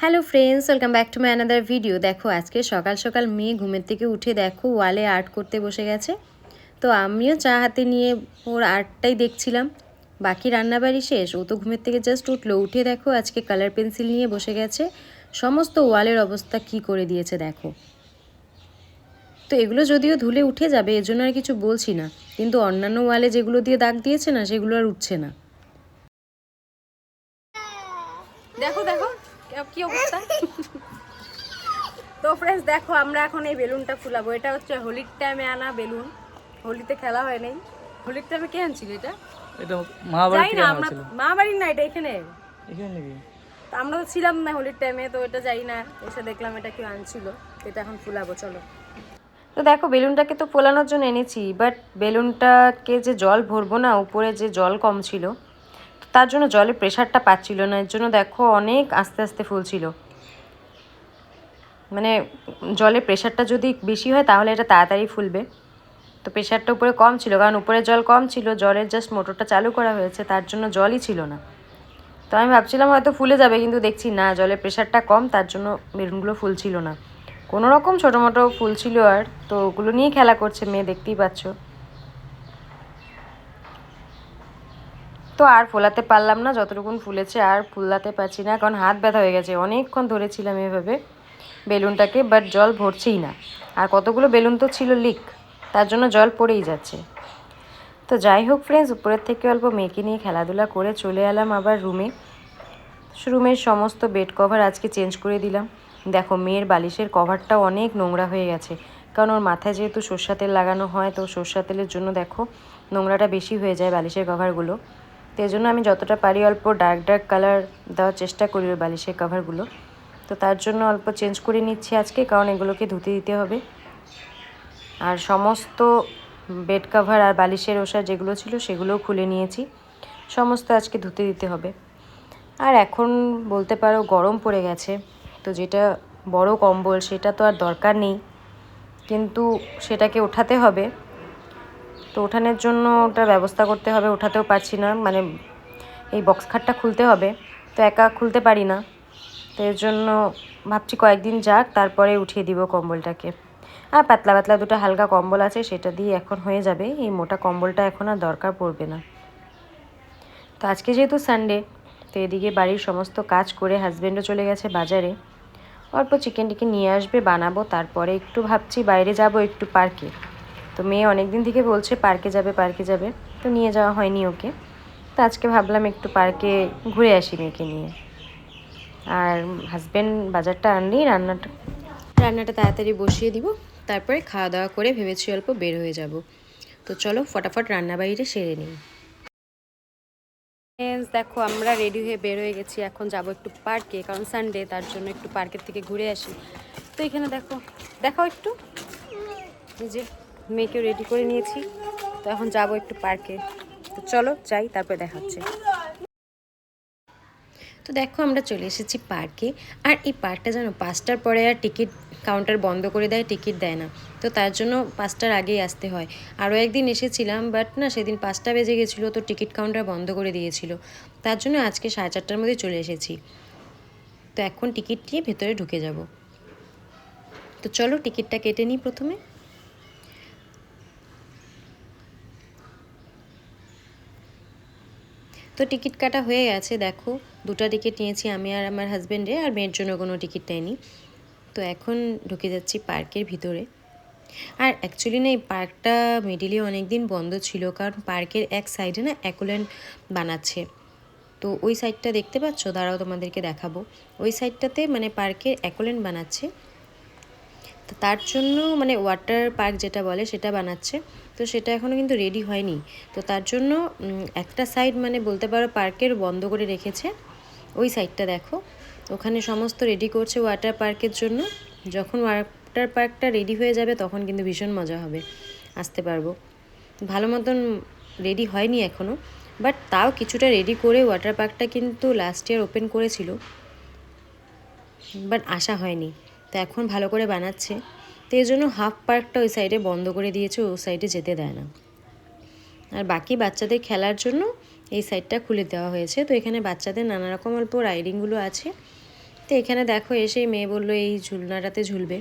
Hello friends, welcome back to my another video. দেখো আজকে সকাল সকাল মেয়ে ঘুমের থেকে উঠে দেখো ওয়ালে আর্ট করতে বসে গেছে। তো আমিও চা হাতে নিয়ে ওর আর্টটাই দেখছিলাম। বাকি রান্নাবাড়ি শেষ, ও তো ঘুমের থেকে জাস্ট উঠলো, উঠে দেখো আজকে কালার পেন্সিল নিয়ে বসে গেছে। সমস্ত ওয়ালের অবস্থা কি করে দিয়েছে দেখো। তো এগুলো যদিও ধুলে উঠে যাবে, এজন্য আর কিছু বলছি না, কিন্তু অন্যান্য ওয়ালে যেগুলো দিয়ে দাগ দিয়েছে না, সেগুলো আর উঠছে না। দেখো দেখো কি অবস্থা। তো ফ্রেন্ডস দেখো, আমরা এখন এই বেলুনটা ফুলাবো। এটা হচ্ছে হোলির টাইমে আনা বেলুন। হোলিতে খেলা হয় নাই। হোলির টাইমে কে আনছিল এটা? এটা মহাবাড়ি থেকে আনা ছিল। মহাবাড়ির না, এটা এখানে নাকি? তো আমরা তো ছিলাম না হোলির টাইমে, তো এটা যাই না, এসে দেখলাম এটা কেউ আনছিল। এটা এখন ফুলাবো, চলো। তো দেখো বেলুনটাকে তো ফোলানোর জন্য এনেছি, বাট বেলুনটাকে যে জল ভরবো না, উপরে যে জল কম ছিল, তার জন্য জলের প্রেশারটা পাচ্ছিল না। এর জন্য দেখো অনেক আস্তে আস্তে ফুলছিল। মানে জলের প্রেশারটা যদি বেশি হয় তাহলে এটা তাড়াতাড়ি ফুলবে। তো প্রেশারটা উপরে কম ছিল, কারণ উপরে জল কম ছিল, জলের জাস্ট মোটরটা চালু করা হয়েছে, তার জন্য জলই ছিল না। তো আমি ভাবছিলাম হয়তো ফুলে যাবে, কিন্তু দেখছি না, জলের প্রেশারটা কম, তার জন্য বেলুনগুলো ফুলছিল না। কোনো রকম ছোটো মোটো ফুলছিল, আর তো ওগুলো নিয়ে খেলা করছে মেয়ে, দেখতেই পাচ্ছ। তো আর ফোলাতে পারলাম না, যতটুকুন ফুলেছে আর ফুলাতে পারছি না, কারণ হাত ব্যথা হয়ে গেছে। অনেকক্ষণ ধরেছিলাম এভাবে বেলুনটাকে, বাট জল ভরছেই না। আর কতগুলো বেলুন তো ছিল লিক, তার জন্য জল পড়েই যাচ্ছে। তো যাই হোক ফ্রেন্ডস, উপরের থেকে অল্প মেয়েকে নিয়ে খেলাধুলা করে চলে এলাম আবার রুমে। রুমের সমস্ত বেড কভার আজকে চেঞ্জ করে দিলাম। দেখো মেয়ের বালিশের কভারটাও অনেক নোংরা হয়ে গেছে, কারণ ওর মাথায় যেহেতু সর্ষা তেল লাগানো হয়, তো সর্ষা তেলের জন্য দেখো নোংরাটা বেশি হয়ে যায় বালিশের কভারগুলো। তো এই জন্য আমি যতটা পারি অল্প ডার্ক ডার্ক কালার দেওয়ার চেষ্টা করি ওই বালিশের কভারগুলো। তো তার জন্য অল্প চেঞ্জ করে নিচ্ছি আজকে, কারণ এগুলোকে ধুতে দিতে হবে। আর সমস্ত বেড কভার আর বালিশের ওষা যেগুলো ছিল সেগুলোও খুলে নিয়েছি, সমস্ত আজকে ধুতে দিতে হবে। আর এখন বলতে পারো গরম পড়ে গেছে, তো যেটা বড় কম্বল সেটা তো আর দরকার নেই, কিন্তু সেটাকে ওঠাতে হবে। তো ওঠানোর জন্য ওটার ব্যবস্থা করতে হবে, ওঠাতেও পারছি না, মানে এই বক্স খাটটা খুলতে হবে, তো একা খুলতে পারি না। তো এর জন্য ভাবছি কয়েকদিন যাক, তারপরে উঠিয়ে দিব কম্বলটাকে। আর পাতলা পাতলা দুটো হালকা কম্বল আছে, সেটা দিয়ে এখন হয়ে যাবে। এই মোটা কম্বলটা এখন আর দরকার পড়বে না। তো আজকে যেহেতু সানডে, তো এদিকে বাড়ির সমস্ত কাজ করে হাজব্যান্ডও চলে গেছে বাজারে, অল্প চিকেন টিকেন নিয়ে আসবে, বানাবো। তারপরে একটু ভাবছি বাইরে যাব একটু পার্কে। তো মেয়ে অনেক দিন থেকে বলছে পার্কে যাবে পার্কে যাবে, তো নিয়ে যাওয়া হয়নি ওকে। তো আজকে ভাবলাম একটু পার্কে ঘুরে আসি মেয়েকে নিয়ে। আর হাজব্যান্ড বাজারটা আনলেই রান্নাটা তাড়াতাড়ি বসিয়ে দিব, তারপরে খাওয়া দাওয়া করে ভেবেছি অল্প বের হয়ে যাব। তো চলো ফটাফট রান্না বাড়িটা সেরে নিই। দেখো আমরা রেডি হয়ে বের হয়ে গেছি, এখন যাব একটু পার্কে, কারণ সানডে, তার জন্য একটু পার্কের থেকে ঘুরে আসি। তো এখানে দেখো, দেখাও একটু, এই যে মেয়েকেও রেডি করে নিয়েছি। তো এখন যাব একটু পার্কে, তো চলো যাই, তারপরে দেখা হচ্ছে। তো দেখো আমরা চলে এসেছি পার্কে। আর এই পার্কটা জানো 5টার পরে আর টিকিট কাউন্টার বন্ধ করে দেয়, টিকিট দেয় না। তো তার জন্য 5টার আগেই আসতে হয়। আরও একদিন এসেছিলাম, বাট না সেদিন 5টা বেজে গেছিলো, তো টিকিট কাউন্টার বন্ধ করে দিয়েছিল। তার জন্য আজকে 4:30টার মধ্যে চলে এসেছি। তো এখন টিকিট নিয়ে ভেতরে ঢুকে যাব। তো চলো টিকিটটা কেটে নিই প্রথমে। তো টিকিট কাটা হয়ে গেছে, দেখো 2টা টিকিট নিয়েছি আমি আর আমার হাজব্যান্ডে, আর মেয়ের জন্য কোনো টিকিট নেয়নি। তো এখন ঢুকে যাচ্ছি পার্কের ভিতরে। আর অ্যাকচুয়ালি না এই পার্কটা মিডিলে অনেক দিন বন্ধ ছিল, কারণ পার্কের এক সাইডে না অ্যাকুল্যান্ড বানাচ্ছে। তো ওই সাইডটা দেখতে পাচ্ছ, দাঁড়াও তোমাদেরকে দেখাবো। ওই সাইডটাতে মানে পার্কের অ্যাকুল্যান্ড বানাচ্ছে, তো তার জন্য মানে ওয়াটার পার্ক যেটা বলে সেটা বানাচ্ছে। তো সেটা এখনও কিন্তু রেডি হয়নি। তো তার জন্য একটা সাইড মানে বলতে পারো পার্কের বন্ধ করে রেখেছে। ওই সাইডটা দেখো, ওখানে সমস্ত রেডি করছে ওয়াটার পার্কের জন্য। যখন ওয়াটার পার্কটা রেডি হয়ে যাবে তখন কিন্তু ভীষণ মজা হবে, আসতে পারবো। ভালো মতন রেডি হয়নি এখনও, বাট তাও কিছুটা রেডি করে ওয়াটার পার্কটা কিন্তু লাস্ট ইয়ার ওপেন করেছিল, বাট আসা হয়নি। তো এখন ভালো করে বানাচ্ছে, তো এই জন্য হাফ পার্কটা ওই সাইডে বন্ধ করে দিয়েছে, ওই সাইডে যেতে দেয় না। আর বাকি বাচ্চাদের খেলার জন্য এই সাইডটা খুলে দেওয়া হয়েছে। তো এখানে বাচ্চাদের নানা রকম অল্প রাইডিংগুলো আছে, তো এখানে দেখো এসেই মেয়ে বললো এই ঝুলনাটাতে ঝুলবে,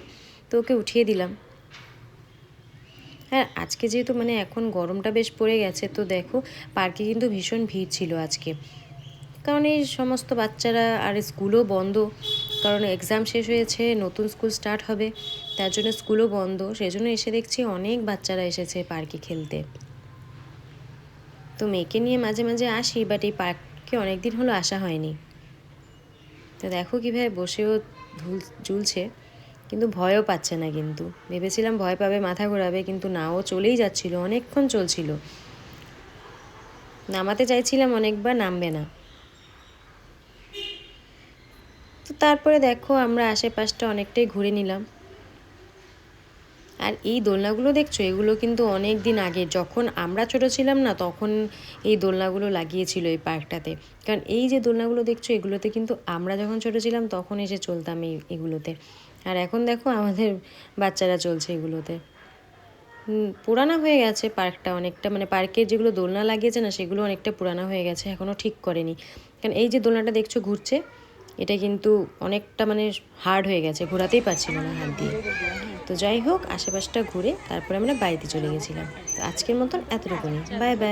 তো ওকে উঠিয়ে দিলাম। হ্যাঁ, আজকে যেহেতু মানে এখন গরমটা বেশ পড়ে গেছে, তো দেখো পার্কে কিন্তু ভীষণ ভিড় ছিল আজকে, কারণ এই সমস্ত বাচ্চারা আর স্কুলও বন্ধ, কারণ এক্সাম শেষ হয়েছে, নতুন স্কুল স্টার্ট হবে, তার জন্য স্কুলও বন্ধ, সেই জন্য এসে দেখছি অনেক বাচ্চারা এসেছে পার্কে খেলতে। তো মেয়েকে নিয়ে মাঝে মাঝে আসি, বাট এই পার্কে অনেক দিন হলো আসা হয়নি। তো দেখো কীভাবে বসেও ঝুলছে, কিন্তু ভয়ও পাচ্ছে না, কিন্তু ভেবেছিলাম ভয় পাবে, মাথা ঘোরাবে, কিন্তু না, ও চলেই যাচ্ছিল, অনেকক্ষণ চলছিল। নামাতে চাইছিলাম অনেকবার, নামবে না। তো তারপরে দেখো আমরা আশেপাশটা অনেকটাই ঘুরে নিলাম। আর এই দোলনাগুলো দেখছো, এগুলো কিন্তু অনেক দিন আগে, যখন আমরা ছোট ছিলাম না, তখন এই দোলনাগুলো লাগিয়েছিল এই পার্কটাতে। কারণ এই যে দোলনাগুলো দেখছো, এগুলোতে কিন্তু আমরা যখন ছোট ছিলাম তখন এসে চলতাম এগুলোতে। আর এখন দেখো আমাদের বাচ্চারা চলছে এগুলোতে। পুরানা হয়ে গেছে পার্কটা অনেকটা, মানে পার্কের যেগুলো দোলনা লাগিয়েছে না, সেগুলো অনেকটা পুরানা হয়ে গেছে, এখনও ঠিক করেনি। কারণ এই যে দোলনাটা দেখছো ঘুরছে, এটা কিন্তু অনেকটা মানে হার্ড হয়ে গেছে, ঘোরাতেই পারছিল না হাত দিয়ে। তো যাই হোক, আশেপাশটা ঘুরে তারপরে আমরা বাড়িতে চলে গেছিলাম। তো আজকের মতন এতটুকুনি, বাই বাই।